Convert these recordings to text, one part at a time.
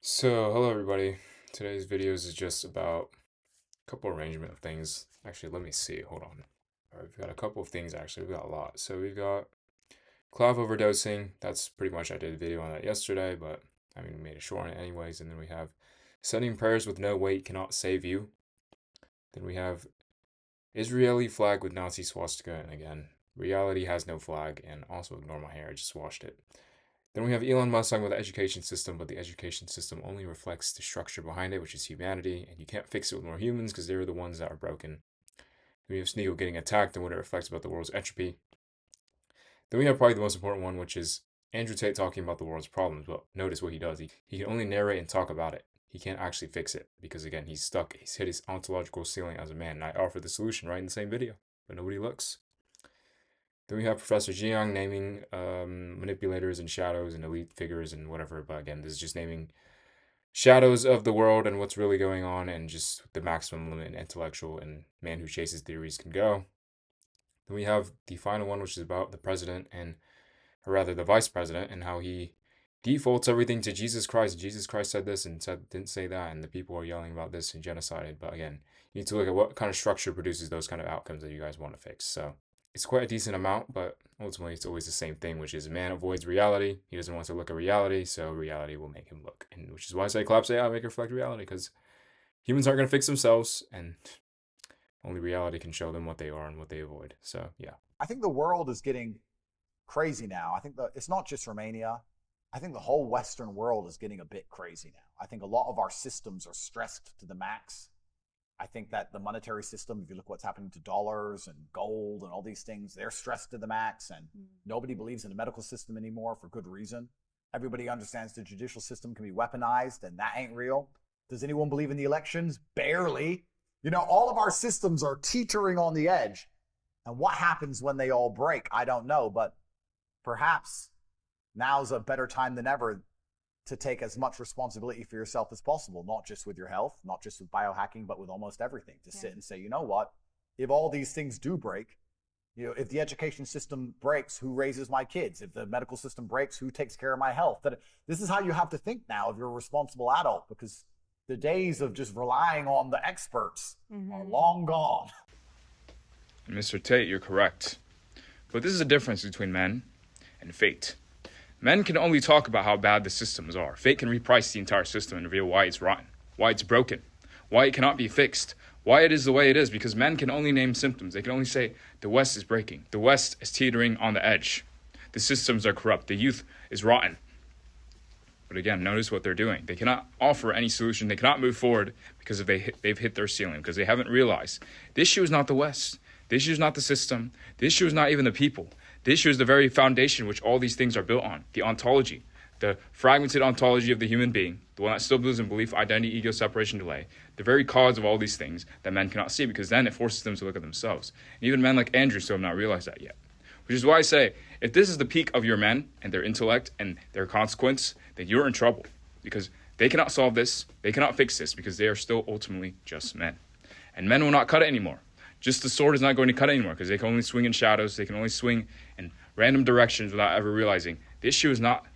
So, hello everybody. Today's videos is just about a couple arrangement of things. Actually, let me see. Hold on. All right, we've got a couple of things actually. We've got a lot. So we've got cloud overdosing. That's pretty much I did a video on that yesterday, but I mean we made a short on it anyways. And then we have sending prayers with no weight cannot save you. Then we have Israeli flag with Nazi swastika, and again, reality has no flag, and also ignore my hair. I just washed it. Then we have Elon Musk talking about the education system, but the education system only reflects the structure behind it, which is humanity, and you can't fix it with more humans because they're the ones that are broken. Then we have Sneagle getting attacked and what it reflects about the world's entropy. Then we have probably the most important one, which is Andrew Tate talking about the world's problems. But notice what he does. He can only narrate and talk about it. He can't actually fix it because, again, he's stuck. He's hit his ontological ceiling as a man. And I offer the solution right in the same video, but nobody looks. Then we have Professor Jiang naming manipulators and shadows and elite figures and whatever. But again, this is just naming shadows of the world and what's really going on and just the maximum limit intellectual and man who chases theories can go. Then we have the final one, which is about the president and, or rather, the vice president and how he defaults everything to Jesus Christ. Jesus Christ said this and didn't say that, and the people are yelling about this and genocided. But again, you need to look at what kind of structure produces those kind of outcomes that you guys want to fix. So it's quite a decent amount, but ultimately it's always the same thing, which is man avoids reality. He doesn't want to look at reality, so reality will make him look. And which is why I say collapse AI, make it reflect reality, because humans aren't going to fix themselves, and only reality can show them what they are and what they avoid. So yeah. I think the world is getting crazy now. I think that it's not just Romania. I think the whole Western world is getting a bit crazy now. I think a lot of our systems are stressed to the max. I think that the monetary system, if you look what's happening to dollars and gold and all these things, they're stressed to the max, and nobody believes in the medical system anymore for good reason. Everybody understands the judicial system can be weaponized, and that ain't real. Does anyone believe in the elections? Barely. All of our systems are teetering on the edge. And what happens when they all break? I don't know, but perhaps now's a better time than ever to take as much responsibility for yourself as possible, not just with your health, not just with biohacking, but with almost everything. To sit and say, you know what? If all these things do break, if the education system breaks, who raises my kids? If the medical system breaks, who takes care of my health? This is how you have to think now if you're a responsible adult, because the days of just relying on the experts are long gone. Mr. Tate, you're correct. But this is a difference between men and fate. Men can only talk about how bad the systems are. Fate can reprice the entire system and reveal why it's rotten, why it's broken, why it cannot be fixed, why it is the way it is, because men can only name symptoms. They can only say, the West is breaking. The West is teetering on the edge. The systems are corrupt. The youth is rotten. But again, notice what they're doing. They cannot offer any solution. They cannot move forward because they've hit their ceiling, because they haven't realized the issue is not the West. The issue is not the system. The issue is not even the people. The issue is the very foundation which all these things are built on, the ontology, the fragmented ontology of the human being, the one that still believes in belief, identity, ego, separation, delay, the very cause of all these things that men cannot see, because then it forces them to look at themselves. And even men like Andrew still have not realized that yet. Which is why I say, if this is the peak of your men and their intellect and their consequence, then you're in trouble, because they cannot solve this, they cannot fix this, because they are still ultimately just men. And men will not cut it anymore. Just the sword is not going to cut anymore, because they can only swing in shadows, they can only swing in random directions without ever realizing the issue is not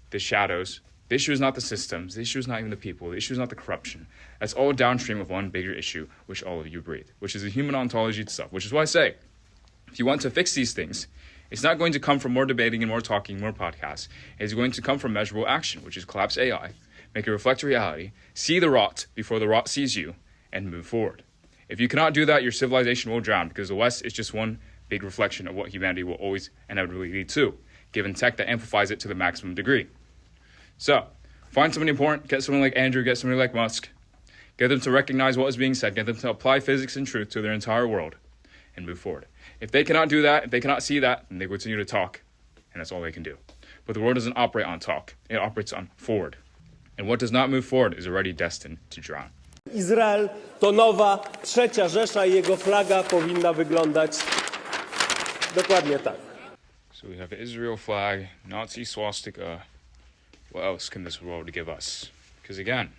the shadows, the issue is not the systems, the issue is not even the people, the issue is not the corruption. That's all downstream of one bigger issue, which all of you breathe, which is the human ontology itself, which is why I say, if you want to fix these things, it's not going to come from more debating and more talking, more podcasts. It's going to come from measurable action, which is collapse AI, make it reflect reality, see the rot before the rot sees you, and move forward. If you cannot do that, your civilization will drown, because the West is just one big reflection of what humanity will always inevitably lead to, given tech that amplifies it to the maximum degree. So, find somebody important, get someone like Andrew, get somebody like Musk, get them to recognize what is being said, get them to apply physics and truth to their entire world, and move forward. If they cannot do that, if they cannot see that, then they continue to talk, and that's all they can do. But the world doesn't operate on talk, it operates on forward. And what does not move forward is already destined to drown. Izrael to nowa trzecia Rzesza i jego flaga powinna wyglądać dokładnie tak. So we have the Israel flag, Nazi swastika. What else can this world give us? Because again,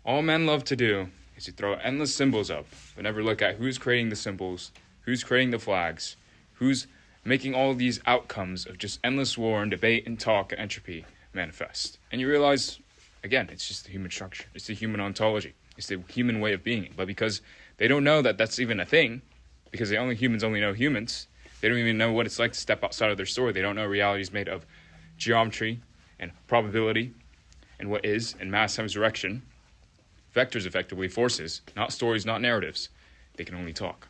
all men love to do is to throw endless symbols up, but never look at who's creating the symbols, who's creating the flags, who's making all these outcomes of just endless war and debate and talk and entropy manifest. And you realize Again, it's just the human structure. It's the human ontology. It's the human way of being. But because they don't know that that's even a thing, because humans only know humans, they don't even know what it's like to step outside of their story. They don't know reality is made of geometry and probability and what is and mass times direction. Vectors, effectively, forces, not stories, not narratives. They can only talk.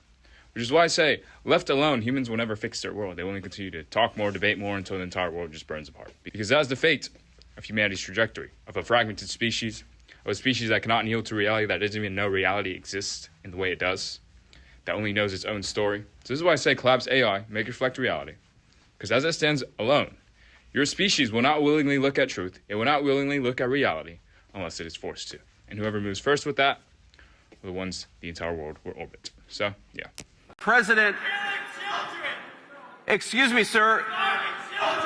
Which is why I say, left alone, humans will never fix their world. They will only continue to talk more, debate more, until the entire world just burns apart. Because that's the fate of humanity's trajectory, of a fragmented species, of a species that cannot kneel to reality, that doesn't even know reality exists in the way it does, that only knows its own story. So this is why I say collapse AI, make it reflect reality. Because as it stands alone, your species will not willingly look at truth. It will not willingly look at reality unless it is forced to. And whoever moves first with that are the ones the entire world will orbit. So, yeah. President, excuse me, sir.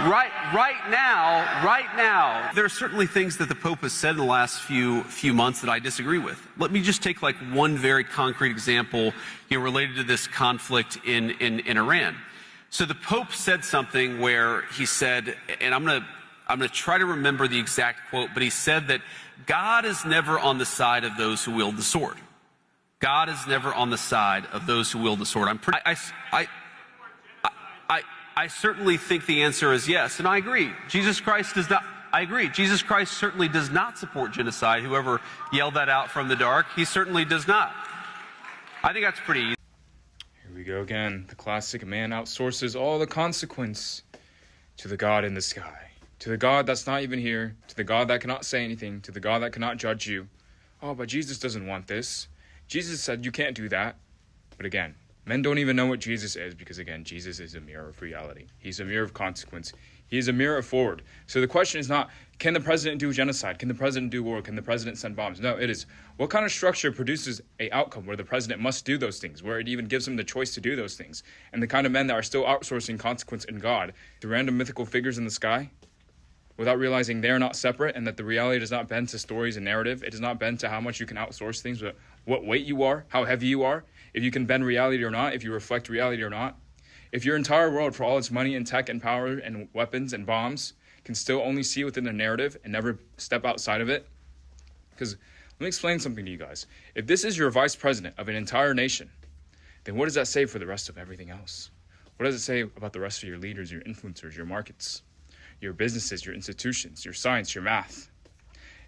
Right now, there are certainly things that the Pope has said in the last few months that I disagree with. Let me just take like one very concrete example, related to this conflict in Iran. So the Pope said something where he said, and I'm gonna try to remember the exact quote, but he said that God is never on the side of those who wield the sword. God is never on the side of those who wield the sword. I certainly think the answer is yes, and I agree. Jesus Christ does not. I agree. Jesus Christ certainly does not support genocide. Whoever yelled that out from the dark, he certainly does not. I think that's pretty easy. Here we go again. The classic man outsources all the consequence to the God in the sky, to the God that's not even here, to the God that cannot say anything, to the God that cannot judge you. Oh, but Jesus doesn't want this. Jesus said you can't do that. But again, men don't even know what Jesus is because, again, Jesus is a mirror of reality. He's a mirror of consequence. He is a mirror of forward. So the question is not, can the president do genocide? Can the president do war? Can the president send bombs? No, it is, what kind of structure produces an outcome where the president must do those things, where it even gives him the choice to do those things? And the kind of men that are still outsourcing consequence in God to random mythical figures in the sky, without realizing they're not separate and that the reality does not bend to stories and narrative. It does not bend to how much you can outsource things, but what weight you are, how heavy you are, if you can bend reality or not, if you reflect reality or not. If your entire world, for all its money and tech and power and weapons and bombs, can still only see within the narrative and never step outside of it. Because let me explain something to you guys. If this is your vice president of an entire nation, then what does that say for the rest of everything else? What does it say about the rest of your leaders, your influencers, your markets, your businesses, your institutions, your science, your math?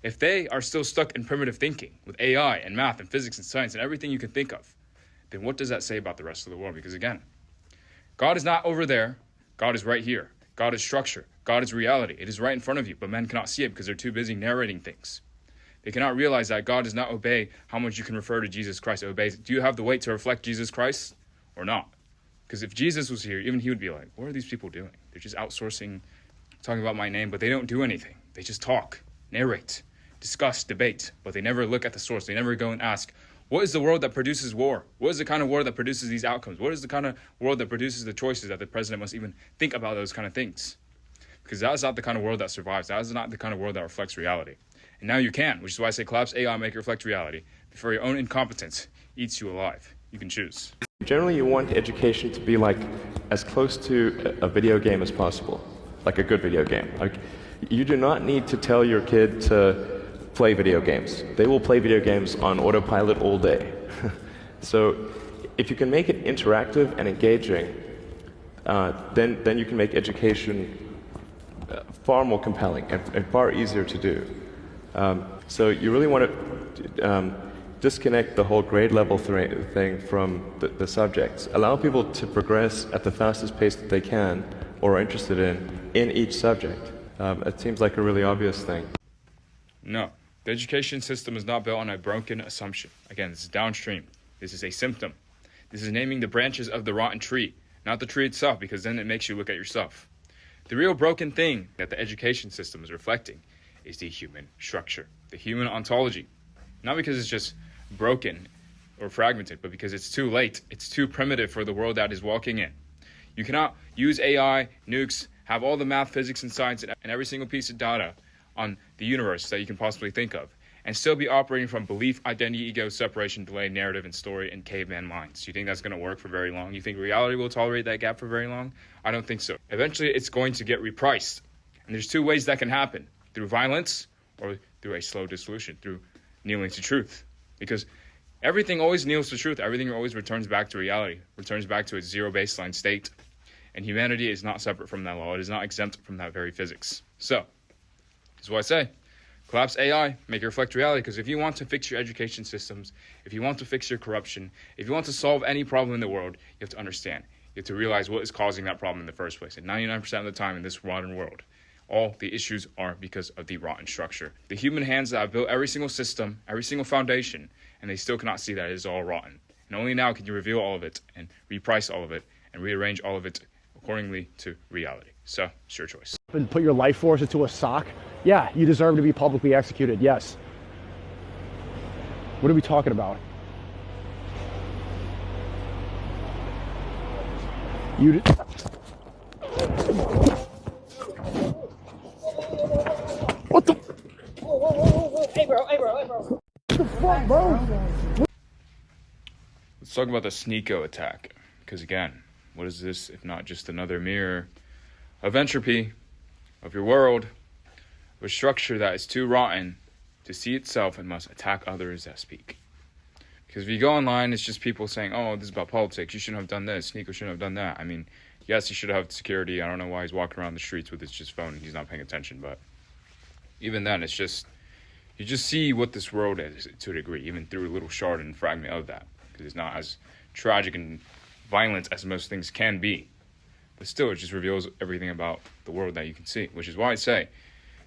If they are still stuck in primitive thinking with AI and math and physics and science and everything you can think of, then what does that say about the rest of the world? Because again, God is not over there. God is right here. God is structure. God is reality. It is right in front of you, but men cannot see it because they're too busy narrating things. They cannot realize that God does not obey how much you can refer to Jesus Christ. It obeys, do you have the weight to reflect Jesus Christ or not? Because if Jesus was here, even he would be like, what are these people doing? They're just outsourcing, talking about my name, but they don't do anything. They just talk, narrate, discuss, debate, but they never look at the source. They never go and ask, what is the world that produces war? What is the kind of war that produces these outcomes? What is the kind of world that produces the choices that the president must even think about those kind of things? Because that is not the kind of world that survives. That is not the kind of world that reflects reality. And now you can, which is why I say collapse AI, make it reflect reality. Before your own incompetence eats you alive. You can choose. Generally, you want education to be like as close to a video game as possible, like a good video game. Like, you do not need to tell your kid to play video games. They will play video games on autopilot all day. So if you can make it interactive and engaging, then you can make education far more compelling and far easier to do. So you really want to disconnect the whole grade level thing from the subjects. Allow people to progress at the fastest pace that they can or are interested in each subject. It seems like a really obvious thing. No, the education system is not built on a broken assumption. Again, this is downstream. This is a symptom. This is naming the branches of the rotten tree, not the tree itself, because then it makes you look at yourself. The real broken thing that the education system is reflecting is the human structure, the human ontology. Not because it's just broken or fragmented, but because it's too late. It's too primitive for the world that is walking in. You cannot use AI, nukes, have all the math, physics, and science, and every single piece of data on the universe that you can possibly think of, and still be operating from belief, identity, ego, separation, delay, narrative, and story in caveman minds. Do you think that's going to work for very long? You think reality will tolerate that gap for very long? I don't think so. Eventually, it's going to get repriced. And there's two ways that can happen: through violence or through a slow dissolution, through kneeling to truth. Because everything always kneels to truth. Everything always returns back to reality, returns back to its zero baseline state. And humanity is not separate from that law. It is not exempt from that very physics. So, that's what I say. Collapse AI, make it reflect reality, because if you want to fix your education systems, if you want to fix your corruption, if you want to solve any problem in the world, you have to understand. You have to realize what is causing that problem in the first place. And 99% of the time in this modern world, all the issues are because of the rotten structure. The human hands that have built every single system, every single foundation, and they still cannot see that it is all rotten. And only now can you reveal all of it and reprice all of it and rearrange all of it accordingly to reality. So, it's your choice. And put your life force into a sock? Yeah, you deserve to be publicly executed, yes. What are we talking about? You What the? Whoa. Hey, bro. What the fuck, bro? Let's talk about the Sneeko attack. Because again, what is this if not just another mirror of entropy, of your world, of a structure that is too rotten to see itself and must attack others that speak. Because if you go online, it's just people saying, oh, this is about politics, you shouldn't have done this, Sneeko shouldn't have done that. I mean, yes, he should have security. I don't know why he's walking around the streets with his just phone and he's not paying attention, but even then, it's just, you just see what this world is to a degree, even through a little shard and fragment of that. Because it's not as tragic and violent as most things can be. But still, it just reveals everything about the world that you can see, which is why I say,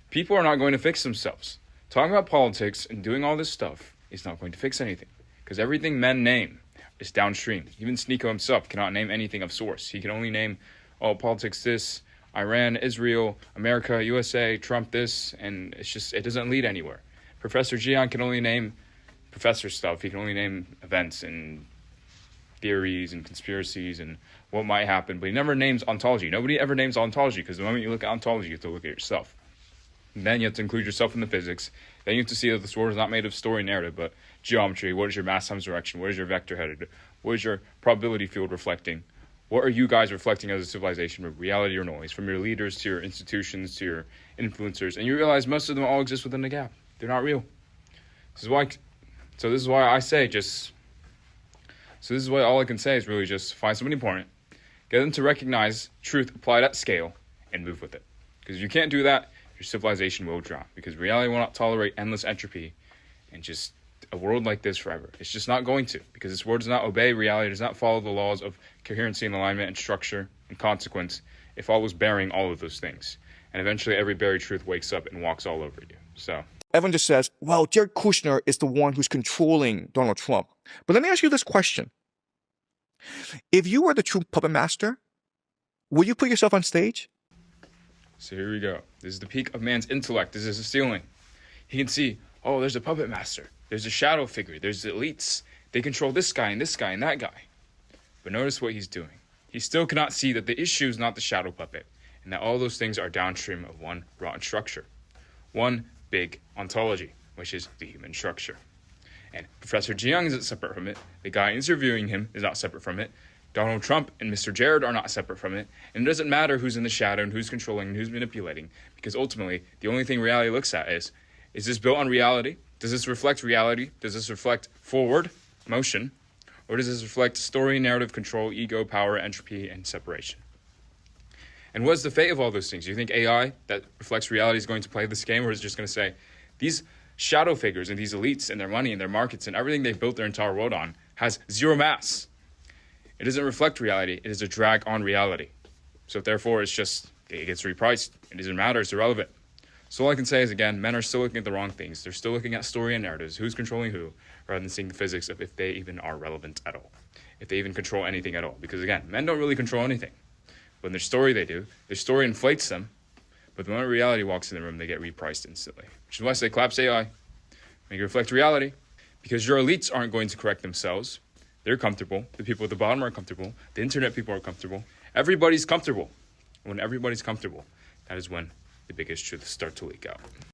people are not going to fix themselves. Talking about politics and doing all this stuff is not going to fix anything. Because everything men name is downstream. Even Sneeko himself cannot name anything of source. He can only name, oh, politics this, Iran, Israel, America, USA, Trump this, and it's just, it doesn't lead anywhere. Professor Jian can only name professor stuff. He can only name events and theories and conspiracies and what might happen, but he never names ontology. Nobody ever names ontology, because the moment you look at ontology, you have to look at yourself. And then you have to include yourself in the physics. Then you have to see that this world is not made of story narrative, but geometry. What is your mass times direction? What is your vector headed? What is your probability field reflecting? What are you guys reflecting as a civilization, from reality or noise, from your leaders to your institutions to your influencers? And you realize most of them all exist within the gap. They're not real. This is why I say this is why all I can say is really just find somebody important, get them to recognize truth applied at scale, and move with it. Because if you can't do that, your civilization will drown. Because reality will not tolerate endless entropy and just a world like this forever. It's just not going to. Because this world does not obey reality, does not follow the laws of coherency and alignment and structure and consequence. It follows bearing all of those things. And eventually every buried truth wakes up and walks all over you. So everyone just says, well, Jared Kushner is the one who's controlling Donald Trump. But let me ask you this question. If you were the true puppet master, would you put yourself on stage? So here we go. This is the peak of man's intellect. This is a ceiling. He can see, oh, there's a puppet master. There's a shadow figure. There's the elites. They control this guy and this guy and that guy. But notice what he's doing. He still cannot see that the issue is not the shadow puppet, and that all those things are downstream of one rotten structure. One big ontology, which is the human structure. And Professor Jiang isn't separate from it. The guy interviewing him is not separate from it. Donald Trump and Mr. Jared are not separate from it. And it doesn't matter who's in the shadow and who's controlling and who's manipulating, because ultimately, the only thing reality looks at is this built on reality? Does this reflect reality? Does this reflect forward motion? Or does this reflect story, narrative, control, ego, power, entropy, and separation? And what's the fate of all those things? Do you think AI that reflects reality is going to play this game, or is it just going to say, these shadow figures and these elites and their money and their markets and everything they've built their entire world on has zero mass? It doesn't reflect reality. It is a drag on reality. So therefore, it gets repriced. It doesn't matter. It's irrelevant. So all I can say is, again, men are still looking at the wrong things. They're still looking at story and narratives, who's controlling who, rather than seeing the physics of if they even are relevant at all, if they even control anything at all. Because again, men don't really control anything. But in their story, they do. Their story inflates them. But the moment reality walks in the room, they get repriced instantly. Which is why I say collapse AI. Make it reflect reality. Because your elites aren't going to correct themselves. They're comfortable. The people at the bottom are comfortable. The internet people are comfortable. Everybody's comfortable. When everybody's comfortable, that is when the biggest truths start to leak out.